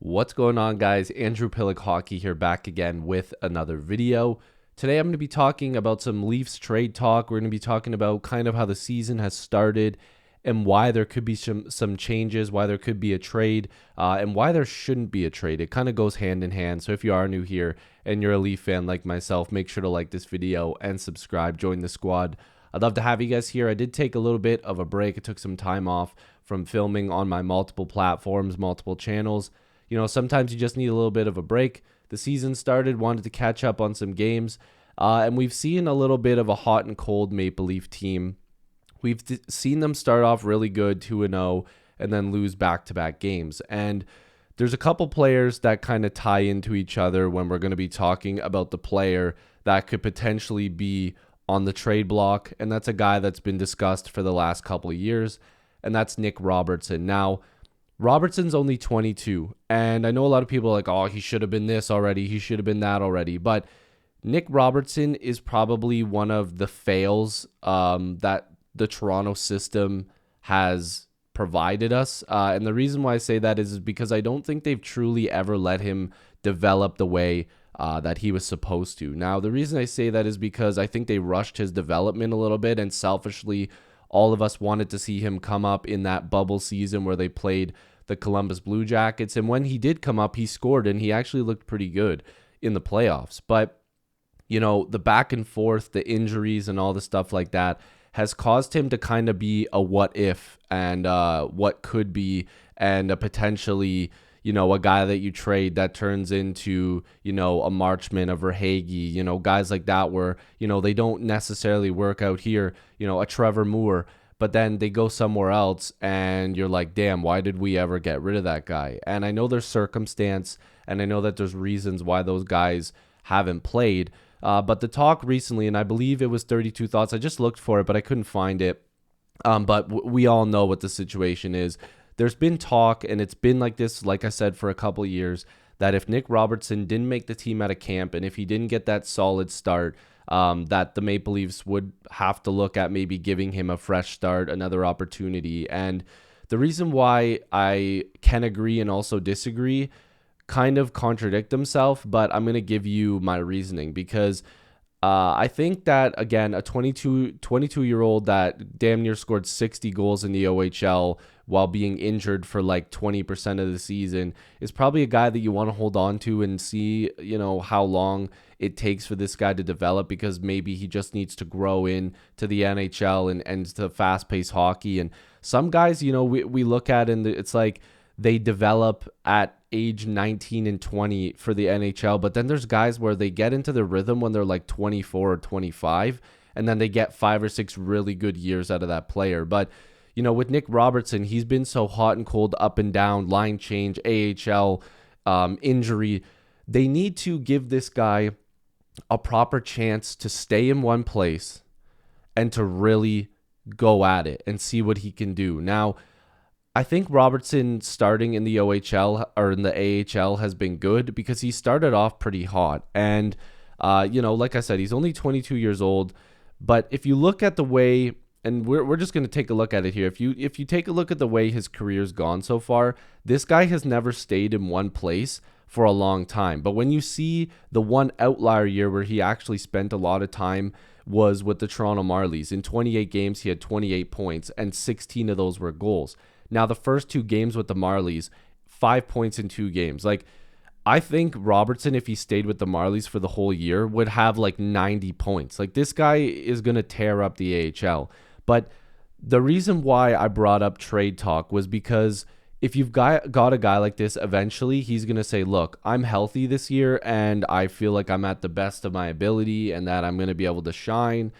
What's going on, guys? Andrew Piluk Hockey here, back again with another video. Today I'm going to be talking about some Leafs trade talk. We're going to be talking about kind of how the season has started and why there could be some changes, why there could be a trade, and why there shouldn't be a trade. It kind of goes hand in hand. So if you are new here and you're a Leaf fan like myself, make sure to like this video and subscribe. Join the squad. I'd love to have you guys here. I did take a little bit of a break. I took some time off from filming on my multiple platforms, multiple channels. You know, sometimes you just need a little bit of a break. The season started, wanted to catch up on some games, and we've seen a little bit of a hot and cold Maple Leaf team. We've seen them start off really good, 2-0, and then lose back-to-back games. And there's a couple players that kind of tie into each other when we're going to be talking about the player that could potentially be on the trade block, and that's a guy that's been discussed for the last couple of years, and that's Nick Robertson. Now, Robertson's only 22, and I know a lot of people are like, oh, he should have been this already, he should have been that already, but Nick Robertson is probably one of the fails that the Toronto system has provided us, and the reason why I say that is because I don't think they've truly ever let him develop the way that he was supposed to. Now, the reason I say that is because I think they rushed his development a little bit, and selfishly, all of us wanted to see him come up in that bubble season where they played the Columbus Blue Jackets. And when he did come up, he scored, and he actually looked pretty good in the playoffs. But, you know, the back and forth, the injuries and all the stuff like that has caused him to kind of be a what if and what could be, and a potentially, you know, a guy that you trade that turns into, you know, a Marchman, a Verhaeghe, you know, guys like that where, you know, they don't necessarily work out here, you know, a Trevor Moore, but then they go somewhere else and you're like, damn, why did we ever get rid of that guy? And I know there's circumstance, and I know that there's reasons why those guys haven't played, but the talk recently, and I believe it was 32 Thoughts, I just looked for it, but I couldn't find it, but we all know what the situation is. There's been talk, and it's been like this, like I said, for a couple of years, that if Nick Robertson didn't make the team out of camp, and if he didn't get that solid start, that the Maple Leafs would have to look at maybe giving him a fresh start, another opportunity. And the reason why I can agree and also disagree kind of contradict themselves, but I'm going to give you my reasoning, because I think that, again, a 22-year-old that damn near scored 60 goals in the OHL while being injured for like 20% of the season is probably a guy that you want to hold on to and see, you know, how long it takes for this guy to develop, because maybe he just needs to grow in to the NHL and to fast-paced hockey. And some guys, you know, we look at, and it's like they develop at age 19 and 20 for the NHL, but then there's guys where they get into the rhythm when they're like 24 or 25, and then they get 5 or 6 really good years out of that player. But, you know, with Nick Robertson, he's been so hot and cold, up and down, line change, AHL, injury. They need to give this guy a proper chance to stay in one place and to really go at it and see what he can do. Now, I think Robertson starting in the OHL or in the AHL has been good, because he started off pretty hot. And, you know, like I said, he's only 22 years old. But if you look at the way, and we're just going to take a look at it here. If you take a look at the way his career's gone so far, this guy has never stayed in one place for a long time. But when you see the one outlier year where he actually spent a lot of time was with the Toronto Marlies. In 28 games, he had 28 points, and 16 of those were goals. Now, the first 2 games with the Marlies, 5 points in 2 games. Like, I think Robertson, if he stayed with the Marlies for the whole year, would have like 90 points. Like, this guy is going to tear up the AHL. But the reason why I brought up trade talk was because if you've got a guy like this, eventually he's going to say, look, I'm healthy this year, and I feel like I'm at the best of my ability and that I'm going to be able to shine.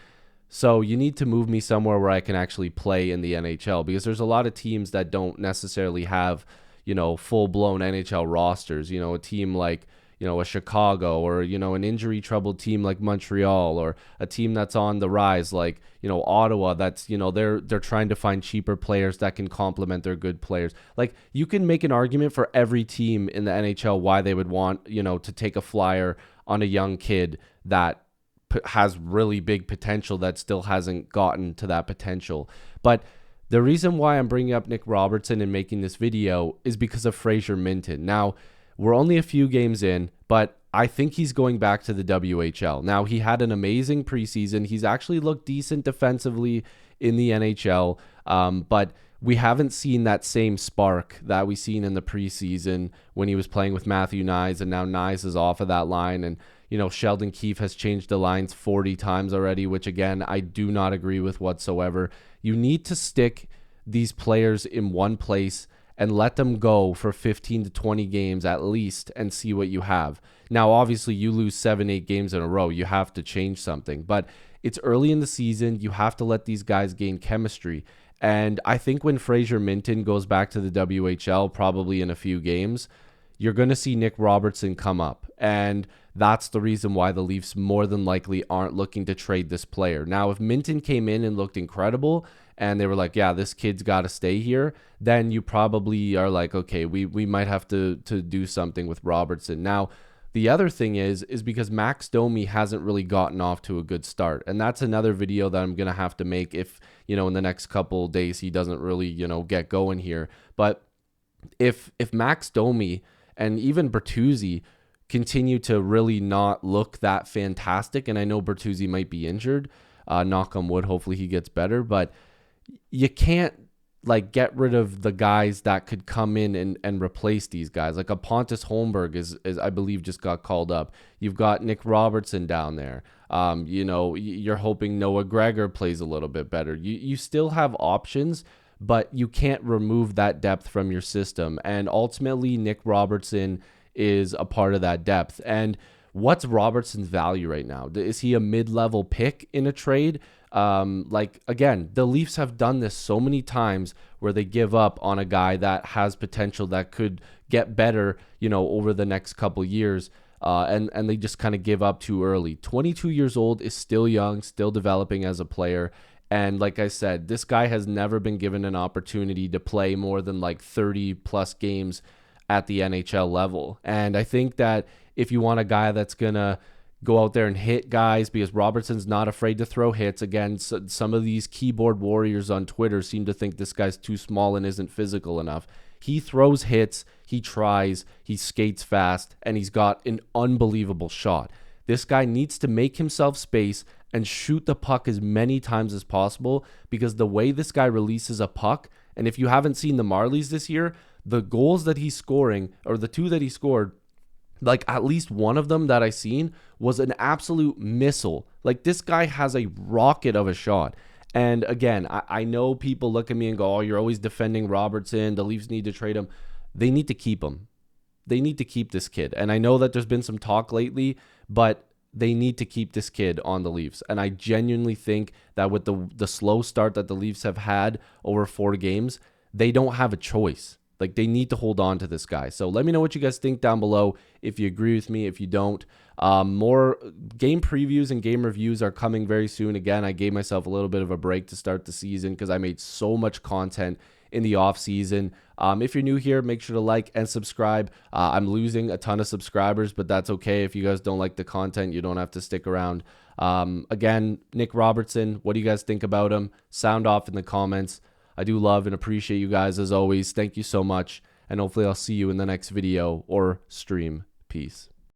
So you need to move me somewhere where I can actually play in the NHL, because there's a lot of teams that don't necessarily have, you know, full-blown NHL rosters. You know, a team like, you know, a Chicago, or, you know, an injury-troubled team like Montreal, or a team that's on the rise like, you know, Ottawa, that's, you know, they're trying to find cheaper players that can complement their good players. Like, you can make an argument for every team in the NHL why they would want, you know, to take a flyer on a young kid that has really big potential that still hasn't gotten to that potential. But The reason why I'm bringing up Nick Robertson and making this video is because of Fraser Minten. Now, we're only a few games in, but I think he's going back to the WHL. Now, he had an amazing preseason. He's actually looked decent defensively in the NHL, but we haven't seen that same spark that we seen in the preseason when he was playing with Matthew Nyes, and now Nyes is off of that line. And, you know, Sheldon Keefe has changed the lines 40 times already, which, again, I do not agree with whatsoever. You need to stick these players in one place and let them go for 15 to 20 games at least and see what you have. Now, obviously, you lose 7-8 games in a row. You have to change something. But it's early in the season. You have to let these guys gain chemistry. And I think when Fraser Minten goes back to the WHL, probably in a few games, you're going to see Nick Robertson come up. And that's the reason why the Leafs more than likely aren't looking to trade this player. Now, if Minten came in and looked incredible and they were like, yeah, this kid's got to stay here, then you probably are like, okay, we might have to do something with Robertson. Now, the other thing is because Max Domi hasn't really gotten off to a good start. And that's another video that I'm going to have to make if, you know, in the next couple of days he doesn't really, you know, get going here. But if Max Domi and even Bertuzzi continue to really not look that fantastic, and I know Bertuzzi might be injured, knock on wood, hopefully he gets better, but you can't like get rid of the guys that could come in and replace these guys. Like a Pontus Holmberg is I believe just got called up. You've got Nick Robertson down there. You know, you're hoping Noah Gregor plays a little bit better. You still have options, but you can't remove that depth from your system. And ultimately, Nick Robertson is a part of that depth. And what's Robertson's value right now? Is he a mid-level pick in a trade? Like, again, the Leafs have done this so many times where they give up on a guy that has potential that could get better, you know, over the next couple years. And they just kind of give up too early. 22 years old is still young, still developing as a player. And like I said, this guy has never been given an opportunity to play more than like 30 plus games at the NHL level. And I think that if you want a guy that's going to go out there and hit guys, because Robertson's not afraid to throw hits. Again, some of these keyboard warriors on Twitter seem to think this guy's too small and isn't physical enough. He throws hits, he tries, he skates fast, and he's got an unbelievable shot. This guy needs to make himself space and shoot the puck as many times as possible, because the way this guy releases a puck, and if you haven't seen the Marlies this year, the goals that he's scoring, or the two that he scored, like at least one of them that I seen was an absolute missile. Like this guy has a rocket of a shot. And again, I know people look at me and go, oh, you're always defending Robertson. The Leafs need to trade him. They need to keep him. They need to keep this kid. And I know that there's been some talk lately, but they need to keep this kid on the Leafs. And I genuinely think that with the slow start that the Leafs have had over 4 games, they don't have a choice. Like, they need to hold on to this guy. So let me know what you guys think down below, if you agree with me, if you don't. More game previews and game reviews are coming very soon. Again, I gave myself a little bit of a break to start the season because I made so much content in the off season. If you're new here, make sure to like and subscribe. I'm losing a ton of subscribers, but that's okay. If you guys don't like the content, you don't have to stick around. Again, Nick Robertson, what do you guys think about him? Sound off in the comments. I do love and appreciate you guys as always. Thank you so much. And hopefully I'll see you in the next video or stream. Peace.